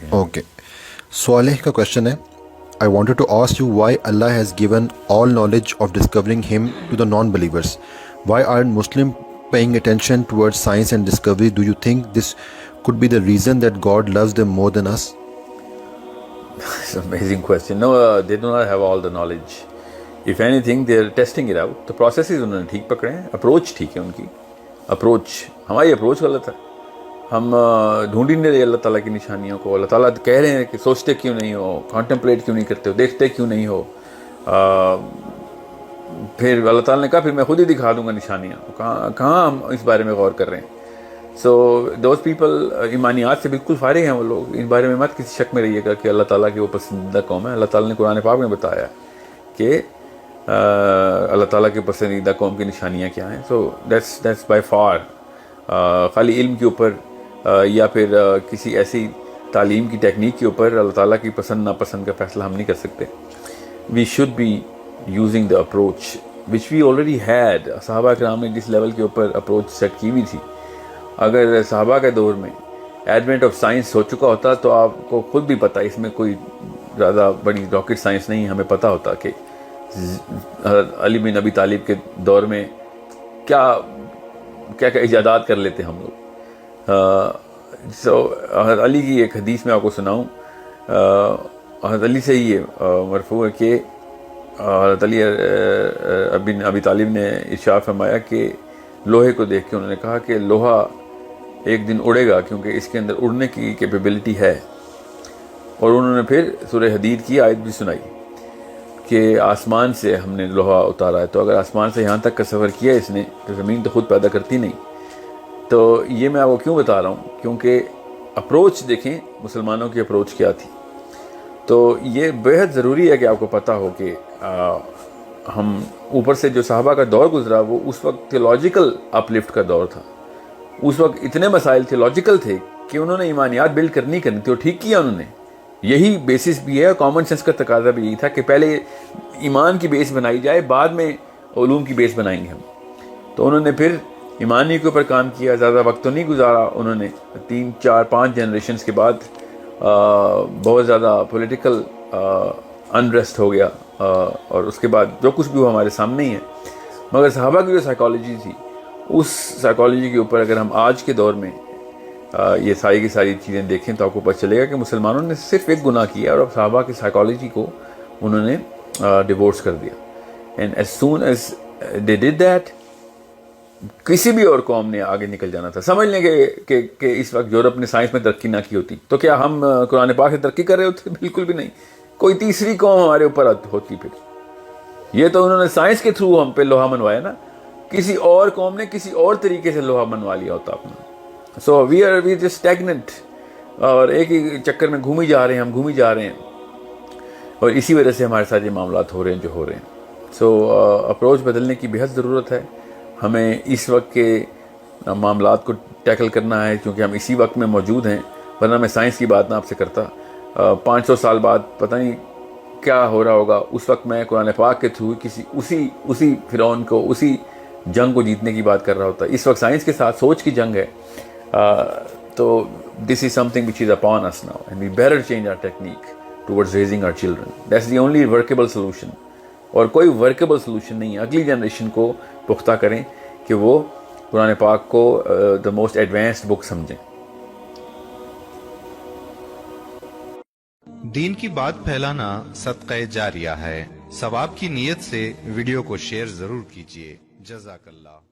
Okay. Swaleh ka question hai, I wanted to ask you why Allah has given all knowledge of discovering Him to the non-believers. Why aren't Muslims paying attention towards science and discovery? Do you think this could be the reason that God loves them more than us? It's an amazing question. No, they do not have all the knowledge. If anything, they are testing it out. तो processes उन्होंने ठीक पकड़े हैं, approach ठीक है उनकी. Approach, हमारी approach गलत है. हम ढूंढ ही नहीं रहे अल्लाह ताला की निशानियों को. अल्लाह ताला कह रहे हैं कि सोचते क्यों नहीं हो, contemplate क्यों नहीं करते हो, देखते क्यों नहीं हो. फिर अल्लाह ताला ने कहा फिर मैं खुद ही दिखा दूंगा निशानियाँ. कहाँ हम इस बारे में गौर कर रहे हैं. सो दोज पीपल ईमानियात से बिल्कुल फारिग हैं वो लोग. इन बारे में मत किसी शक में रहिएगा कि अल्लाह ताला की वो पसंदीदा कौम है. अल्लाह ताला ने कुरान पाक में बताया कि अल्लाह ताला के पसंदीदा कौम की निशानियाँ क्या हैं. So that's by far. खाली इल्म के ऊपर या फिर किसी ऐसी तालीम की टेक्निक के ऊपर अल्लाह ताला की पसंद नापसंद का फैसला हम नहीं कर सकते. We should be using the approach which we already had. सहाबा किराम ने जिस लेवल के ऊपर अप्रोच सेट की हुई थी, अगर सहाबा के दौर में एडवेंट ऑफ साइंस हो चुका होता तो आपको खुद भी पता, इसमें कोई ज़्यादा बड़ी रॉकेट साइंस नहीं. हमें पता होता कि अली बिन अबी तालिब के दौर में क्या क्या क्या इजादात कर लेते हम लोग. अली की एक हदीस में आपको सुनाऊँ. अली से ये मरफू है कि अली बिन अबी तालिब ने इरशाद फरमाया कि लोहे को देख के उन्होंने कहा कि लोहा एक दिन उड़ेगा क्योंकि इसके अंदर उड़ने की कैपेबिलिटी है. और उन्होंने फिर सूरह हदीद की आयत भी सुनाई कि आसमान से हमने लोहा उतारा है. तो अगर आसमान से यहाँ तक का सफ़र किया इसने तो ज़मीन तो ख़ुद पैदा करती नहीं. तो ये मैं आपको क्यों बता रहा हूँ, क्योंकि अप्रोच देखें मुसलमानों की अप्रोच क्या थी. तो ये बेहद ज़रूरी है कि आपको पता हो कि हम ऊपर से जो साहबा का दौर गुजरा वो उस वक्त थियोलॉजिकल अपलिफ्ट का दौर था. उस वक्त इतने मसाइल थियोलॉजिकल थे कि उन्होंने ईमानियात बिल्ड करनी थी और ठीक किया उन्होंने. यही बेसिस भी है. कॉमन सेंस का तकाजा भी यही था कि पहले ईमान की बेस बनाई जाए, बाद में उलूम की बेस बनाएंगे हम. तो उन्होंने फिर ईमानी के ऊपर काम किया. ज़्यादा वक्त तो नहीं गुजारा उन्होंने. 3, 4, 5 जनरेशन्स के बाद बहुत ज़्यादा पॉलिटिकल अनरेस्ट हो गया. और उसके बाद जो कुछ भी वो हमारे सामने ही है. मगर सहाबा की जो साइकोलॉजी थी उस साइकोलॉजी के ऊपर अगर हम आज के दौर में ये सारी की सारी चीज़ें देखें तो आपको पता चलेगा कि मुसलमानों ने सिर्फ एक गुनाह किया और अब सहाबा की साइकोलॉजी को उन्होंने डिवोर्स कर दिया. And as soon as they did that किसी भी और कौम ने आगे निकल जाना था. समझ लें कि इस वक्त यूरोप ने साइंस में तरक्की ना की होती तो क्या हम कुरान पाक से तरक्की कर रहे होते? बिल्कुल भी नहीं. कोई तीसरी कौम हमारे ऊपर होती. फिर ये तो उन्होंने साइंस के थ्रू हम पे लोहा मनवाया ना. किसी और कौम ने किसी और तरीके से लोहा मनवा लिया होता अपना. So we are just stagnant और एक ही चक्कर में घूम ही जा रहे हैं. हम घूम ही जा रहे हैं और इसी वजह से हमारे साथ ये मामलात हो रहे हैं जो हो रहे हैं. सो अप्रोच बदलने की बेहद ज़रूरत है. हमें इस वक्त के मामलात को टैकल करना है क्योंकि हम इसी वक्त में मौजूद हैं. वरना मैं साइंस की बात ना आपसे करता. 500 साल बाद पता नहीं क्या हो रहा होगा. उस वक्त मैं कुरान पाक के थ्रू किसी उसी फिरौन को, उसी जंग को जीतने की बात कर रहा होता. इस वक्त साइंस के साथ सोच की जंग है. तो this is something which is upon us now and we better change our technique towards raising our children. That's the only workable solution. और कोई वर्केबल सोल्यूशन नहीं है. अगली जनरेशन को पुख्ता करें कि वो कुरान पाक को द मोस्ट एडवांस्ड बुक समझें. दीन की बात फैलाना सदक़े जारिया है. सवाब की नीयत से वीडियो को शेयर जरूर कीजिए. जज़ाकल्लाह.